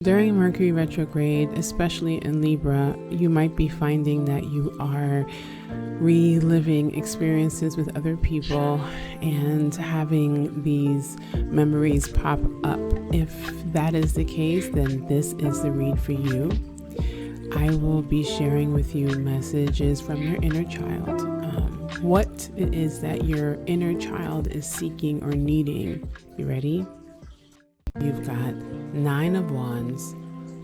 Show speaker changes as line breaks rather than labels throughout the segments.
During Mercury retrograde, especially in Libra, you might be finding that you are reliving experiences with other people and having these memories pop up. If that is the case, then this is the read for you. I will be sharing with you messages from your inner child. What it is that your inner child is seeking or needing. You ready? You've got 9 of Wands,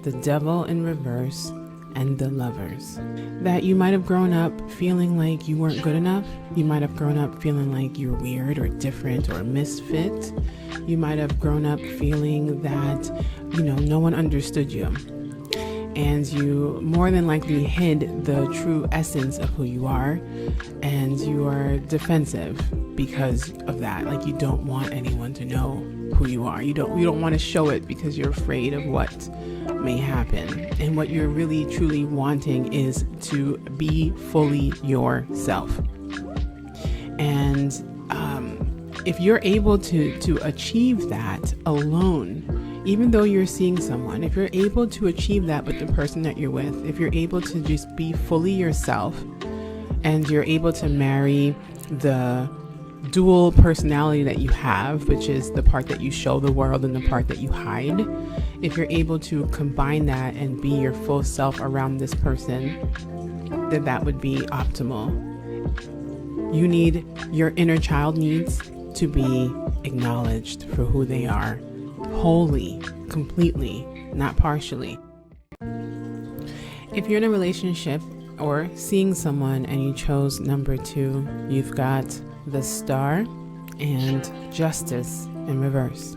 the Devil in reverse, and the Lovers. That you might have grown up feeling like you weren't good enough. You might have grown up feeling like you're weird or different or a misfit. You might have grown up feeling that, no one understood you. And you more than likely hid the true essence of who you are, and you are defensive because of that. Like, you don't want anyone to know who you are. You don't want to show it because you're afraid of what may happen. And what you're really truly wanting is to be fully yourself. And if you're able to achieve that alone, even though you're seeing someone, if you're able to achieve that with the person that you're with, if you're able to just be fully yourself and you're able to marry the dual personality that you have, which is the part that you show the world and the part that you hide, if you're able to combine that and be your full self around this person, then that would be optimal. Your inner child needs to be acknowledged for who they are. Wholly, completely, not partially. If you're in a relationship or seeing someone and you chose number 2, you've got the Star and Justice in reverse.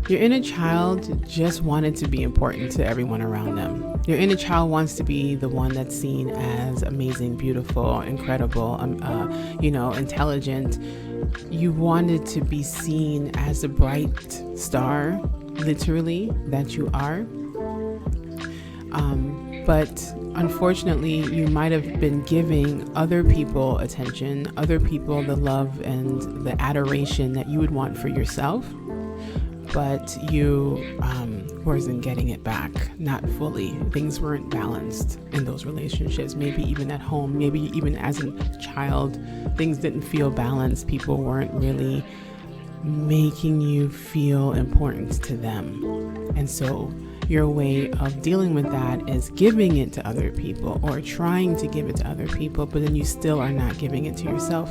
Your inner child just wanted to be important to everyone around them. Your inner child wants to be the one that's seen as amazing, beautiful, incredible, intelligent. You wanted to be seen as a bright star, literally, that you are. But unfortunately, you might have been giving other people attention, other people the love and the adoration that you would want for yourself, but you wasn't getting it back, not fully. Things weren't balanced in those relationships. Maybe even at home, maybe even as a child, things didn't feel balanced. People weren't really making you feel important to them. And so your way of dealing with that is giving it to other people or trying to give it to other people, but then you still are not giving it to yourself.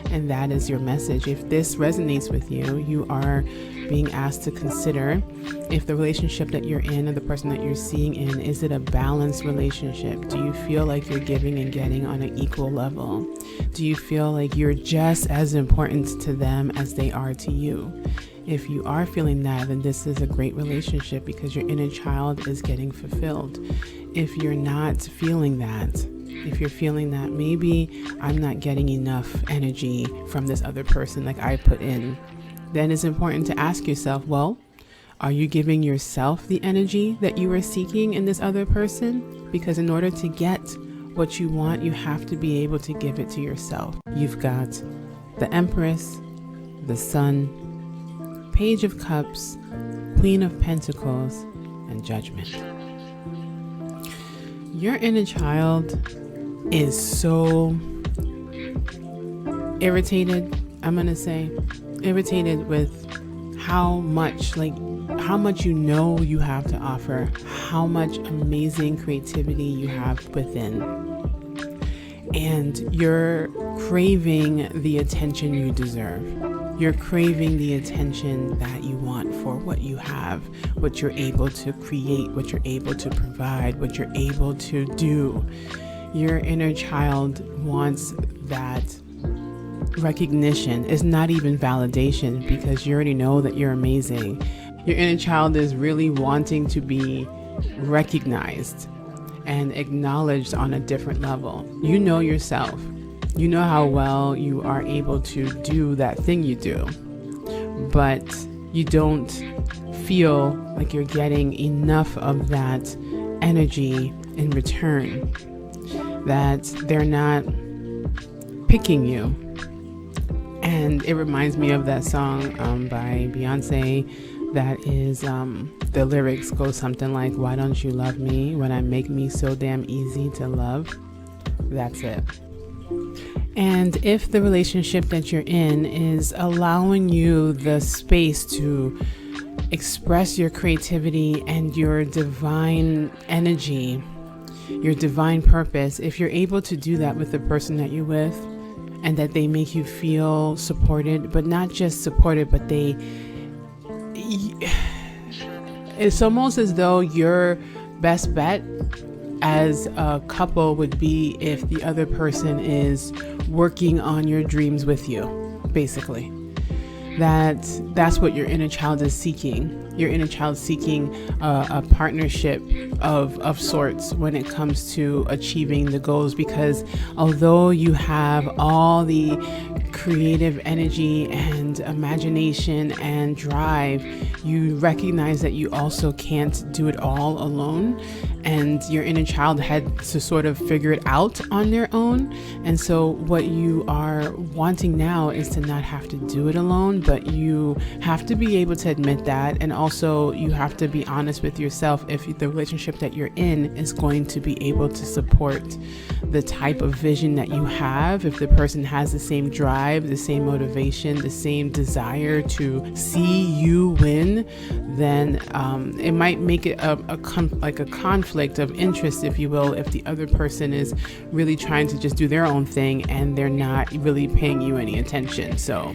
And that is your message. If this resonates with you, you are being asked to consider if the relationship that you're in or the person that you're seeing in, is it a balanced relationship? Do you feel like you're giving and getting on an equal level? Do you feel like you're just as important to them as they are to you? If you are feeling that, then this is a great relationship because your inner child is getting fulfilled. If you're not feeling that, if you're feeling that maybe I'm not getting enough energy from this other person like I put in, then it's important to ask yourself, well, are you giving yourself the energy that you are seeking in this other person? Because in order to get what you want, you have to be able to give it to yourself. You've got the Empress, the Sun, Page of Cups, Queen of Pentacles, and Judgment. Your inner child is so irritated with how much you have to offer, how much amazing creativity you have within. And you're craving the attention you deserve. You're craving the attention that you want for what you have, what you're able to create, what you're able to provide, what you're able to do. Your inner child wants that recognition. It's not even validation because you already know that you're amazing. Your inner child is really wanting to be recognized and acknowledged on a different level. You know yourself. You know how well you are able to do that thing you do, but you don't feel like you're getting enough of that energy in return, that they're not picking you. And it reminds me of that song by Beyonce that is the lyrics go something like, why don't you love me when I make me so damn easy to love? That's it. And if the relationship that you're in is allowing you the space to express your creativity and your divine energy, your divine purpose, if you're able to do that with the person that you're with, and that they make you feel supported, but not just supported, but it's almost as though your best bet as a couple would be if the other person is working on your dreams with you, basically. That's what your inner child is seeking. Your inner child is seeking a partnership of sorts when it comes to achieving the goals, because although you have all the creative energy and imagination and drive, you recognize that you also can't do it all alone, and your inner child had to sort of figure it out on their own. And so what you are wanting now is to not have to do it alone, but you have to be able to admit that, and also you have to be honest with yourself if the relationship that you're in is going to be able to support the type of vision that you have. If the person has the same drive, the same motivation, the same desire to see you win, then it might make it a conflict of interest, if you will, if the other person is really trying to just do their own thing and they're not really paying you any attention. So